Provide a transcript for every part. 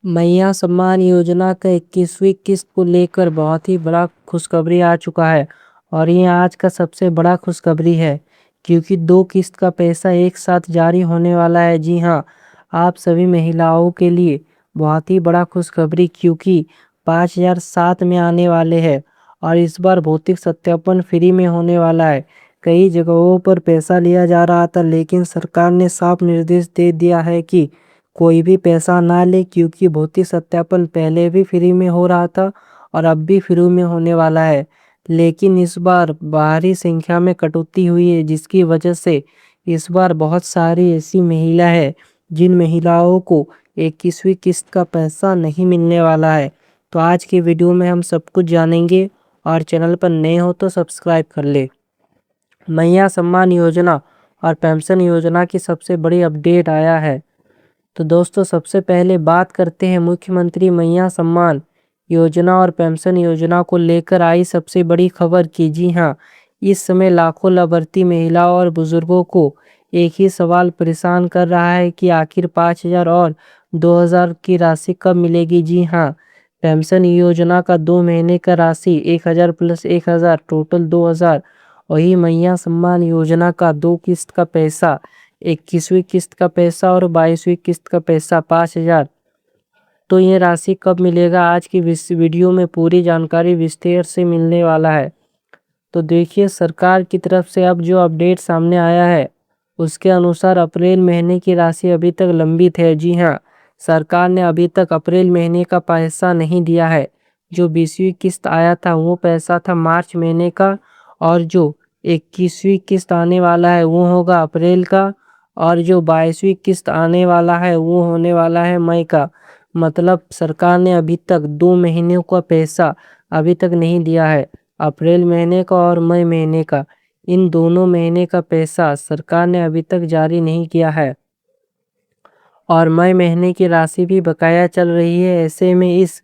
मैया सम्मान योजना का 21वीं किस्त को लेकर बहुत ही बड़ा खुशखबरी आ चुका है। और ये आज का सबसे बड़ा खुशखबरी है क्योंकि 2 किस्त का पैसा एक साथ जारी होने वाला है। जी हाँ, आप सभी महिलाओं के लिए बहुत ही बड़ा खुशखबरी, क्योंकि 5007 में आने वाले हैं और इस बार भौतिक सत्यापन फ्री में होने वाला है। कई जगहों पर पैसा लिया जा रहा था, लेकिन सरकार ने साफ निर्देश दे दिया है कि कोई भी पैसा ना ले, क्योंकि भौतिक सत्यापन पहले भी फ्री में हो रहा था और अब भी फ्री में होने वाला है। लेकिन इस बार भारी संख्या में कटौती हुई है, जिसकी वजह से इस बार बहुत सारी ऐसी महिला है जिन महिलाओं को 21वीं किस्त का पैसा नहीं मिलने वाला है। तो आज की वीडियो में हम सब कुछ जानेंगे, और चैनल पर नए हो तो सब्सक्राइब कर ले। मैया सम्मान योजना और पेंशन योजना की सबसे बड़ी अपडेट आया है। तो दोस्तों, सबसे पहले बात करते हैं मुख्यमंत्री मैया सम्मान योजना और पेंशन योजना को लेकर आई सबसे बड़ी खबर की। जी हाँ, इस समय लाखों लाभार्थी महिलाओं और बुजुर्गों को एक ही सवाल परेशान कर रहा है कि आखिर 5,000 और 2,000 की राशि कब मिलेगी। जी हाँ, पेंशन योजना का 2 महीने का राशि 1,000 प्लस 1,000 टोटल 2,000। वही मैया सम्मान योजना का 2 किस्त का पैसा, 21वीं किस्त का पैसा और 22वीं किस्त का पैसा 5,000। तो ये राशि कब मिलेगा, आज की वीडियो में पूरी जानकारी विस्तार से मिलने वाला है। तो देखिए, सरकार की तरफ से अब जो अपडेट सामने आया है उसके अनुसार अप्रैल महीने की राशि अभी तक लंबित है। जी हाँ, सरकार ने अभी तक अप्रैल महीने का पैसा नहीं दिया है। जो 20वीं किस्त आया था वो पैसा था मार्च महीने का, और जो 21वीं किस्त आने वाला है वो होगा अप्रैल का, और जो 22वीं किस्त आने वाला है वो होने वाला है मई का। मतलब सरकार ने अभी तक 2 महीनों का पैसा अभी तक नहीं दिया है, अप्रैल महीने का और मई महीने का। इन दोनों महीने का पैसा सरकार ने अभी तक जारी नहीं किया है, और मई महीने की राशि भी बकाया चल रही है। ऐसे में इस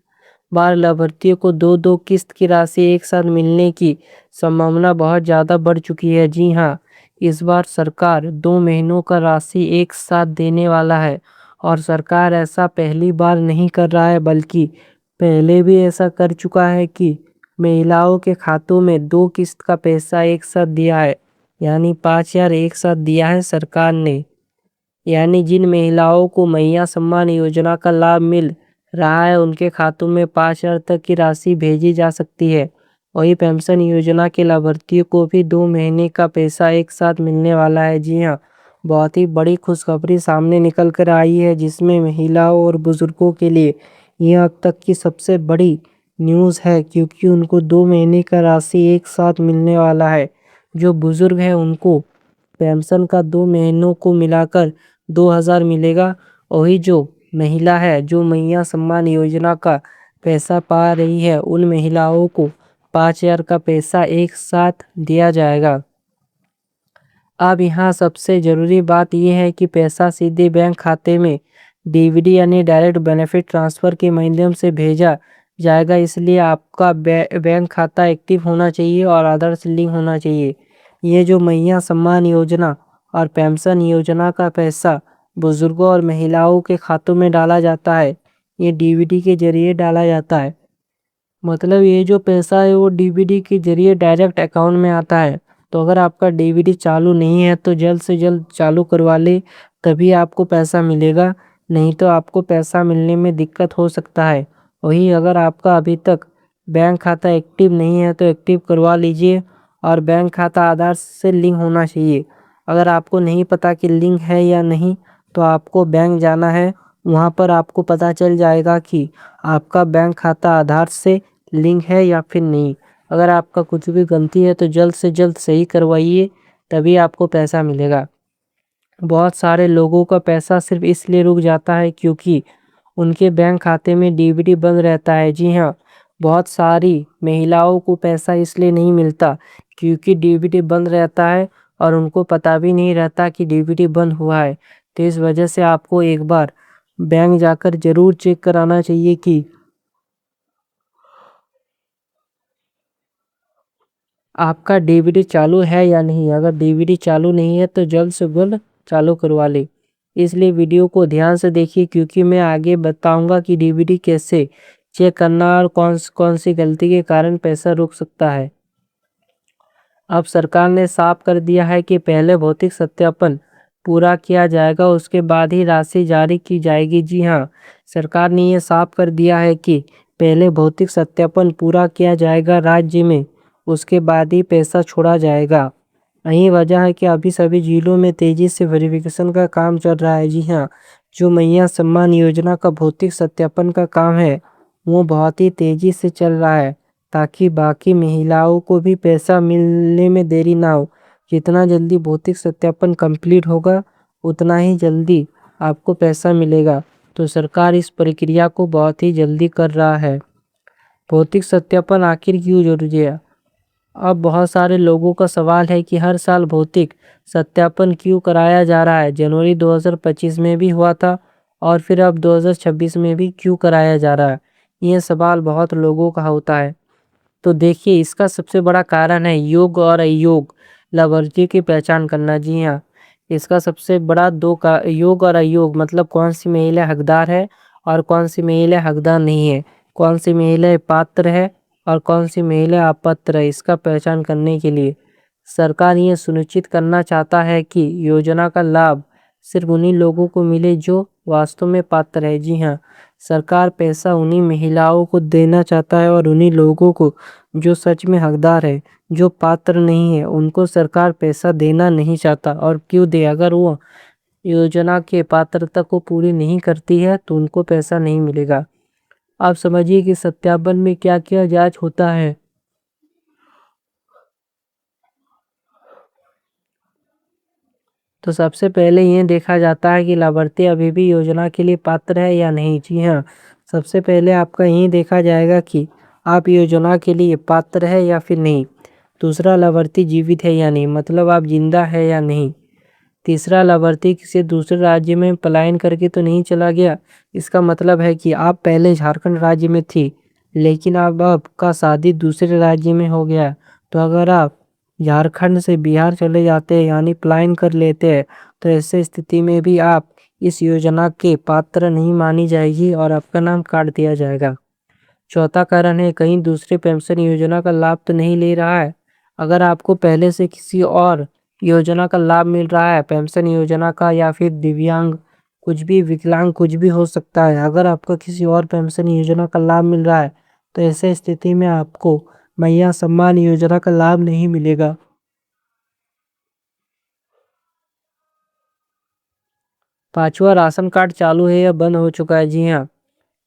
बार लाभार्थियों को 2-2 किस्त की राशि एक साथ मिलने की संभावना बहुत ज़्यादा बढ़ चुकी है। जी हाँ, इस बार सरकार 2 महीनों का राशि एक साथ देने वाला है, और सरकार ऐसा पहली बार नहीं कर रहा है, बल्कि पहले भी ऐसा कर चुका है कि महिलाओं के खातों में 2 किस्त का पैसा एक साथ दिया है, यानी 5,000 एक साथ दिया है सरकार ने। यानी जिन महिलाओं को मैया सम्मान योजना का लाभ मिल रहा है उनके खातों में 5,000 तक की राशि भेजी जा सकती है। वही पेंशन योजना के लाभार्थियों को भी 2 महीने का पैसा एक साथ मिलने वाला है। जी हाँ, बहुत ही बड़ी खुशखबरी सामने निकल कर आई है, जिसमें महिलाओं और बुजुर्गों के लिए यह अब तक की सबसे बड़ी न्यूज़ है, क्योंकि उनको 2 महीने का राशि एक साथ मिलने वाला है। जो बुजुर्ग हैं उनको पेंशन का 2 महीनों को मिलाकर 2,000 मिलेगा। वही जो महिला है जो मैया सम्मान योजना का पैसा पा रही है, उन महिलाओं को 5,000 का पैसा एक साथ दिया जाएगा। अब यहाँ सबसे ज़रूरी बात यह है कि पैसा सीधे बैंक खाते में डीबीडी यानी डायरेक्ट बेनिफिट ट्रांसफ़र के माध्यम से भेजा जाएगा। इसलिए आपका बैंक खाता एक्टिव होना चाहिए और आधार से लिंक होना चाहिए। ये जो मैया सम्मान योजना और पेंशन योजना का पैसा बुजुर्गों और महिलाओं के खातों में डाला जाता है, ये डीबीडी के जरिए डाला जाता है। मतलब ये जो पैसा है वो डीबीडी के जरिए डायरेक्ट अकाउंट में आता है। तो अगर आपका डीबीडी चालू नहीं है तो जल्द से जल्द चालू करवा ले, तभी आपको पैसा मिलेगा, नहीं तो आपको पैसा मिलने में दिक्कत हो सकता है। वही अगर आपका अभी तक बैंक खाता एक्टिव नहीं है तो एक्टिव करवा लीजिए, और बैंक खाता आधार से लिंक होना चाहिए। अगर आपको नहीं पता कि लिंक है या नहीं, तो आपको बैंक जाना है, वहाँ पर आपको पता चल जाएगा कि आपका बैंक खाता आधार से लिंक है या फिर नहीं। अगर आपका कुछ भी गलती है तो जल्द से जल्द सही करवाइए, तभी आपको पैसा मिलेगा। बहुत सारे लोगों का पैसा सिर्फ इसलिए रुक जाता है क्योंकि उनके बैंक खाते में डीबीडी बंद रहता है। जी हाँ, बहुत सारी महिलाओं को पैसा इसलिए नहीं मिलता क्योंकि डीबीडी बंद रहता है, और उनको पता भी नहीं रहता कि डीबीडी बंद हुआ है। तो इस वजह से आपको एक बार बैंक जाकर ज़रूर चेक कराना चाहिए कि आपका डीवीडी चालू है या नहीं। अगर डीवीडी चालू नहीं है तो जल्द से जल्द चालू करवा ले। इसलिए वीडियो को ध्यान से देखिए, क्योंकि मैं आगे बताऊंगा कि डीवीडी कैसे चेक करना और कौन कौन सी गलती के कारण पैसा रुक सकता है। अब सरकार ने साफ कर दिया है कि पहले भौतिक सत्यापन पूरा किया जाएगा, उसके बाद ही राशि जारी की जाएगी। जी हाँ, सरकार ने ये साफ कर दिया है कि पहले भौतिक सत्यापन पूरा किया जाएगा राज्य में, उसके बाद ही पैसा छोड़ा जाएगा। यही वजह है कि अभी सभी जिलों में तेजी से वेरिफिकेशन का काम चल रहा है। जी हाँ, जो मैया सम्मान योजना का भौतिक सत्यापन का काम है, वो बहुत ही तेजी से चल रहा है, ताकि बाकी महिलाओं को भी पैसा मिलने में देरी ना हो। जितना जल्दी भौतिक सत्यापन कंप्लीट होगा, उतना ही जल्दी आपको पैसा मिलेगा। तो सरकार इस प्रक्रिया को बहुत ही जल्दी कर रहा है। भौतिक सत्यापन आखिर क्यों जरूरी है? अब बहुत सारे लोगों का सवाल है कि हर साल भौतिक सत्यापन क्यों कराया जा रहा है। जनवरी 2025 में भी हुआ था और फिर अब 2026 में भी क्यों कराया जा रहा है, ये सवाल बहुत लोगों का होता है। तो देखिए, इसका सबसे बड़ा कारण है योग और अयोग लाभार्थी की पहचान करना। जी हाँ, इसका सबसे बड़ा दो का योग और अयोग मतलब कौन सी महिला हकदार है और कौन सी महिला हकदार नहीं है, कौन सी महिला पात्र है और कौन सी महिला अपात्र है। इसका पहचान करने के लिए सरकार ये सुनिश्चित करना चाहता है कि योजना का लाभ सिर्फ उन्हीं लोगों को मिले जो वास्तव में पात्र है। जी हाँ, सरकार पैसा उन्हीं महिलाओं को देना चाहता है और उन्हीं लोगों को जो सच में हकदार है। जो पात्र नहीं है उनको सरकार पैसा देना नहीं चाहता। और क्यों दे? अगर वो योजना के पात्रता को पूरी नहीं करती है तो उनको पैसा नहीं मिलेगा। आप समझिए कि सत्यापन में क्या क्या जांच होता है। तो सबसे पहले ये देखा जाता है कि लाभार्थी अभी भी योजना के लिए पात्र है या नहीं। जी हाँ, सबसे पहले आपका यही देखा जाएगा कि आप योजना के लिए पात्र है या फिर नहीं। दूसरा, लाभार्थी जीवित है या नहीं, मतलब आप जिंदा है या नहीं। तीसरा, लाभार्थी किसी दूसरे राज्य में पलायन करके तो नहीं चला गया। इसका मतलब है कि आप पहले झारखंड राज्य में थी, लेकिन अब आपका शादी दूसरे राज्य में हो गया। तो अगर आप झारखंड से बिहार चले जाते हैं यानी पलायन कर लेते हैं, तो ऐसे स्थिति में भी आप इस योजना के पात्र नहीं मानी जाएगी और आपका नाम काट दिया जाएगा। चौथा कारण है कहीं दूसरे पेंशन योजना का लाभ तो नहीं ले रहा है। अगर आपको पहले से किसी और योजना का लाभ मिल रहा है, पेंशन योजना का या फिर दिव्यांग, कुछ भी, विकलांग, कुछ भी हो सकता है। अगर आपको किसी और पेंशन योजना का लाभ मिल रहा है, तो ऐसे स्थिति में आपको मैया सम्मान योजना का लाभ नहीं मिलेगा। पांचवा, राशन कार्ड चालू है या बंद हो चुका है। जी हाँ,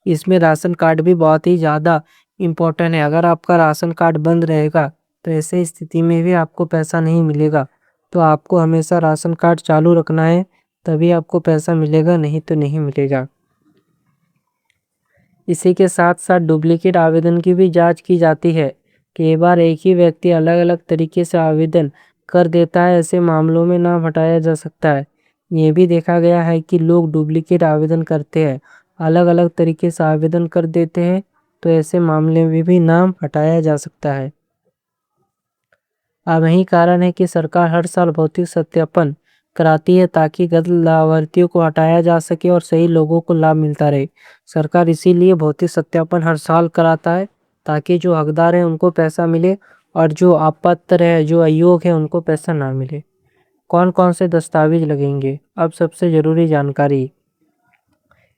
इसमें राशन कार्ड भी बहुत ही ज़्यादा इम्पोर्टेंट है। अगर आपका राशन कार्ड बंद रहेगा तो ऐसे स्थिति में भी आपको पैसा नहीं मिलेगा। तो आपको हमेशा राशन कार्ड चालू रखना है, तभी आपको पैसा मिलेगा, नहीं तो नहीं मिलेगा। इसी के साथ साथ डुप्लीकेट आवेदन की भी जांच की जाती है। कई बार एक ही व्यक्ति अलग अलग तरीके से आवेदन कर देता है, ऐसे मामलों में नाम हटाया जा सकता है। ये भी देखा गया है कि लोग डुप्लीकेट आवेदन करते हैं, अलग अलग तरीके से आवेदन कर देते हैं, तो ऐसे मामले में भी नाम हटाया जा सकता है। अब यही कारण है कि सरकार हर साल भौतिक सत्यापन कराती है, ताकि गलत लाभार्थियों को हटाया जा सके और सही लोगों को लाभ मिलता रहे। सरकार इसीलिए भौतिक सत्यापन हर साल कराता है, ताकि जो हकदार है उनको पैसा मिले और जो अपात्र है, जो अयोग्य है, उनको पैसा ना मिले। कौन कौन से दस्तावेज लगेंगे? अब सबसे ज़रूरी जानकारी,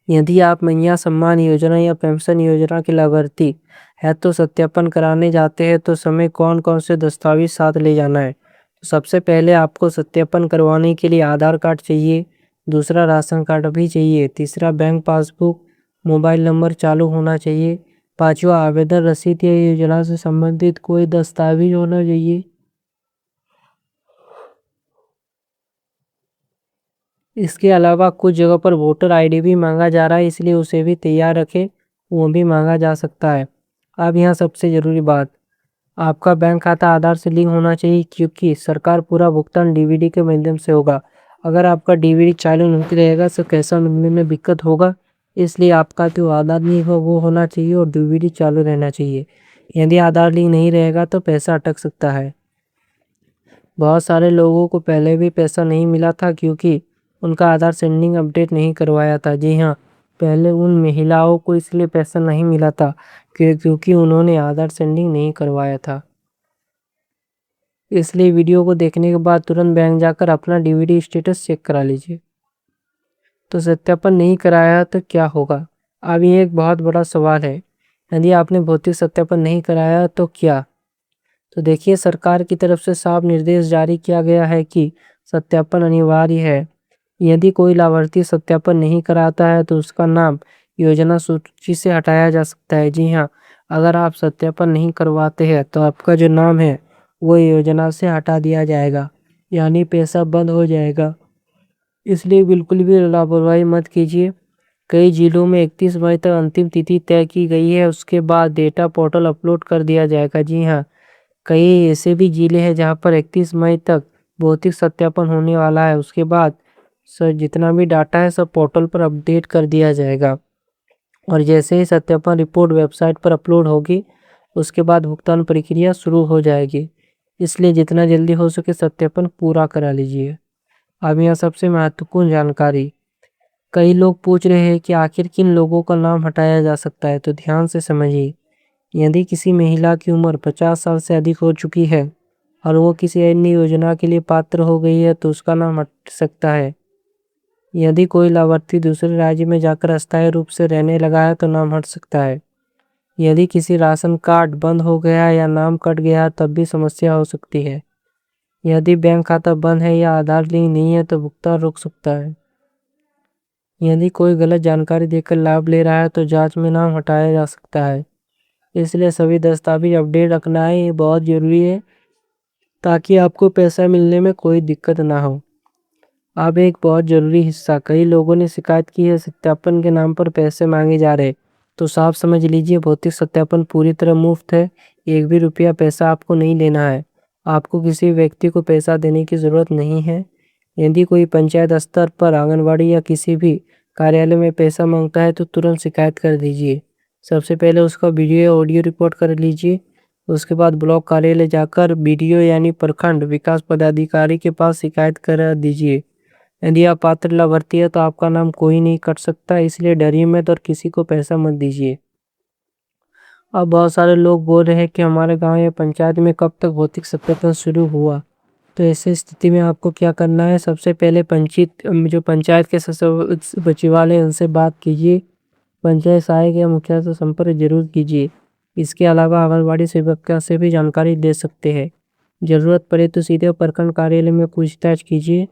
यदि आप मैया सम्मान योजना या पेंशन योजना के लाभार्थी है तो सत्यापन कराने जाते हैं तो समय कौन कौन से दस्तावेज साथ ले जाना है। तो सबसे पहले आपको सत्यापन करवाने के लिए आधार कार्ड चाहिए। दूसरा, राशन कार्ड भी चाहिए। तीसरा, बैंक पासबुक, मोबाइल नंबर चालू होना चाहिए। पांचवा, आवेदन रसीद या योजना से संबंधित कोई दस्तावेज होना चाहिए। इसके अलावा कुछ जगह पर वोटर आईडी भी मांगा जा रहा है, इसलिए उसे भी तैयार रखें, वो भी मांगा जा सकता है। अब यहाँ सबसे ज़रूरी बात, आपका बैंक खाता आधार से लिंक होना चाहिए, क्योंकि सरकार पूरा भुगतान डीवीडी के माध्यम से होगा। अगर आपका डीवीडी चालू नहीं रहेगा तो पैसा मिलने में दिक्कत होगा, इसलिए आपका जो आधार लिंक हो वो होना चाहिए और डीवीडी चालू रहना चाहिए। यदि आधार लिंक नहीं रहेगा तो पैसा अटक सकता है। बहुत सारे लोगों को पहले भी पैसा नहीं मिला था, क्योंकि उनका आधार सेंडिंग अपडेट नहीं करवाया था। जी हाँ, पहले उन महिलाओं को इसलिए पैसा नहीं मिला था क्योंकि उन्होंने आधार सेंडिंग नहीं करवाया था। इसलिए वीडियो को देखने के बाद तुरंत बैंक जाकर अपना डीवीडी स्टेटस चेक करा लीजिए। तो सत्यापन नहीं कराया तो क्या होगा? अब ये एक बहुत बड़ा सवाल है। यदि आपने भौतिक सत्यापन नहीं कराया तो क्या? तो देखिए, सरकार की तरफ से साफ निर्देश जारी किया गया है कि सत्यापन अनिवार्य है। यदि कोई लाभार्थी सत्यापन नहीं कराता है तो उसका नाम योजना सूची से हटाया जा सकता है। जी हाँ, अगर आप सत्यापन नहीं करवाते हैं तो आपका जो नाम है वो योजना से हटा दिया जाएगा, यानी पैसा बंद हो जाएगा। इसलिए बिल्कुल भी लापरवाही मत कीजिए। कई जिलों में 31 मई तक अंतिम तिथि तय की गई है, उसके बाद डेटा पोर्टल अपलोड कर दिया जाएगा। जी हाँ, कई ऐसे भी जिले हैं जहां पर 31 मई तक भौतिक सत्यापन होने वाला है। उसके बाद जितना भी डाटा है सब पोर्टल पर अपडेट कर दिया जाएगा, और जैसे ही सत्यापन रिपोर्ट वेबसाइट पर अपलोड होगी उसके बाद भुगतान प्रक्रिया शुरू हो जाएगी। इसलिए जितना जल्दी हो सके सत्यापन पूरा करा लीजिए। अब यहाँ सबसे महत्वपूर्ण जानकारी, कई लोग पूछ रहे हैं कि आखिर किन लोगों का नाम हटाया जा सकता है, तो ध्यान से समझिए। यदि किसी महिला की उम्र 50 साल से अधिक हो चुकी है और वो किसी अन्य योजना के लिए पात्र हो गई है तो उसका नाम हट सकता है। यदि कोई लाभार्थी दूसरे राज्य में जाकर अस्थायी रूप से रहने लगा है तो नाम हट सकता है। यदि किसी राशन कार्ड बंद हो गया या नाम कट गया तब भी समस्या हो सकती है। यदि बैंक खाता बंद है या आधार लिंक नहीं है तो भुगतान रुक सकता है। यदि कोई गलत जानकारी देकर लाभ ले रहा है तो जांच में नाम हटाया जा सकता है। इसलिए सभी दस्तावेज अपडेट रखना है, ये बहुत ज़रूरी है ताकि आपको पैसा मिलने में कोई दिक्कत ना हो। अब एक बहुत ज़रूरी हिस्सा, कई लोगों ने शिकायत की है सत्यापन के नाम पर पैसे मांगे जा रहे। तो साफ समझ लीजिए, भौतिक सत्यापन पूरी तरह मुफ्त है। एक भी रुपया पैसा आपको नहीं लेना है। आपको किसी व्यक्ति को पैसा देने की ज़रूरत नहीं है। यदि कोई पंचायत स्तर पर, आंगनबाड़ी या किसी भी कार्यालय में पैसा मांगता है तो तुरंत शिकायत कर दीजिए। सबसे पहले उसका वीडियो या ऑडियो रिकॉर्ड कर लीजिए। उसके बाद ब्लॉक कार्यालय जाकर बीडीओ यानी प्रखंड विकास पदाधिकारी के पास शिकायत करा दीजिए। यदि आप पात्र लाभार्थी है तो आपका नाम कोई नहीं कट सकता, इसलिए डरिए मत और किसी को पैसा मत दीजिए। अब बहुत सारे लोग बोल रहे हैं कि हमारे गांव या पंचायत में कब तक भौतिक सत्यापन शुरू हुआ। तो ऐसी स्थिति में आपको क्या करना है, सबसे पहले जो पंचायत के सचिवालय है उनसे बात कीजिए। पंचायत सहायक या मुखिया से संपर्क जरूर कीजिए। इसके अलावा आंगनबाड़ी सेविका से भी जानकारी दे सकते हैं। ज़रूरत पड़े तो सीधे प्रखंड कार्यालय में पूछताछ कीजिए,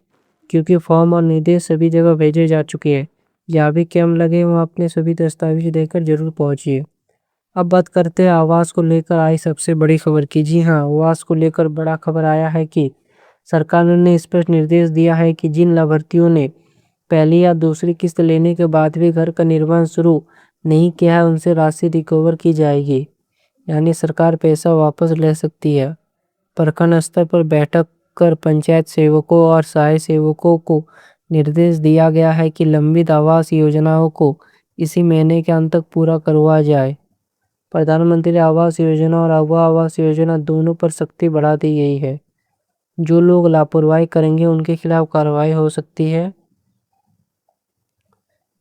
क्योंकि फॉर्म और निर्देश सभी जगह भेजे जा चुके हैं। जहाँ भी कैंप लगे वहाँ अपने सभी दस्तावेज देकर जरूर पहुँचिए। अब बात करते हैं आवास को लेकर आई सबसे बड़ी खबर की। जी हाँ, आवास को लेकर बड़ा खबर आया है कि सरकार ने स्पष्ट निर्देश दिया है कि जिन लाभार्थियों ने पहली या दूसरी किस्त लेने के बाद भी घर का निर्माण शुरू नहीं किया है उनसे राशि रिकवर की जाएगी, यानी सरकार पैसा वापस ले सकती है। प्रखंड स्तर पर बैठक कर पंचायत सेवकों और सहायक सेवकों को निर्देश दिया गया है कि लंबित आवास योजनाओं को इसी महीने के अंत तक पूरा करवाया जाए। प्रधानमंत्री आवास योजना और आभा आवास योजना दोनों पर सख्ती बढ़ा दी गई है। जो लोग लापरवाही करेंगे उनके खिलाफ कार्रवाई हो सकती है।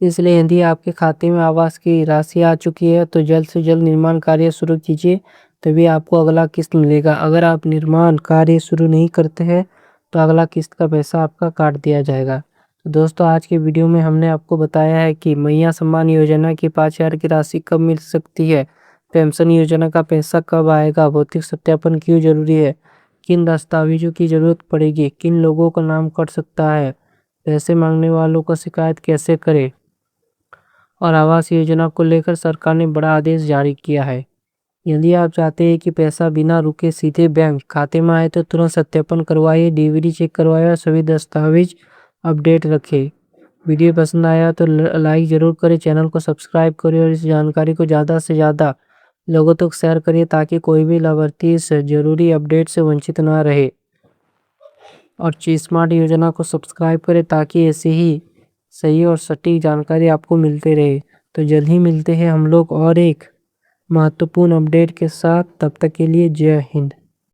इसलिए यदि आपके खाते में आवास की राशि आ चुकी है तो जल्द से जल्द निर्माण कार्य शुरू कीजिए, तभी आपको अगला किस्त मिलेगा। अगर आप निर्माण कार्य शुरू नहीं करते हैं तो अगला किस्त का पैसा आपका काट दिया जाएगा। तो दोस्तों, आज के वीडियो में हमने आपको बताया है कि मैया सम्मान योजना की 5,000 की राशि कब मिल सकती है, पेंशन योजना का पैसा कब आएगा, भौतिक सत्यापन क्यों जरूरी है, किन दस्तावेजों की जरूरत पड़ेगी, किन लोगों का नाम कट सकता है, पैसे मांगने वालों का शिकायत कैसे करें, और आवास योजना को लेकर सरकार ने बड़ा आदेश जारी किया है। यदि आप चाहते हैं कि पैसा बिना रुके सीधे बैंक खाते में आए तो तुरंत सत्यापन करवाइए, डीवीडी चेक करवाइए और सभी दस्तावेज अपडेट रखें। वीडियो पसंद आया तो लाइक ज़रूर करें, चैनल को सब्सक्राइब करें और इस जानकारी को ज़्यादा से ज़्यादा लोगों तक शेयर करिए ताकि कोई भी लाभार्थी इस जरूरी अपडेट से वंचित ना रहे। और स्मार्ट योजना को सब्सक्राइब करें ताकि ऐसे ही सही और सटीक जानकारी आपको मिलते रहे। तो जल्द ही मिलते हैं हम लोग और एक महत्वपूर्ण अपडेट के साथ। तब तक के लिए जय हिंद।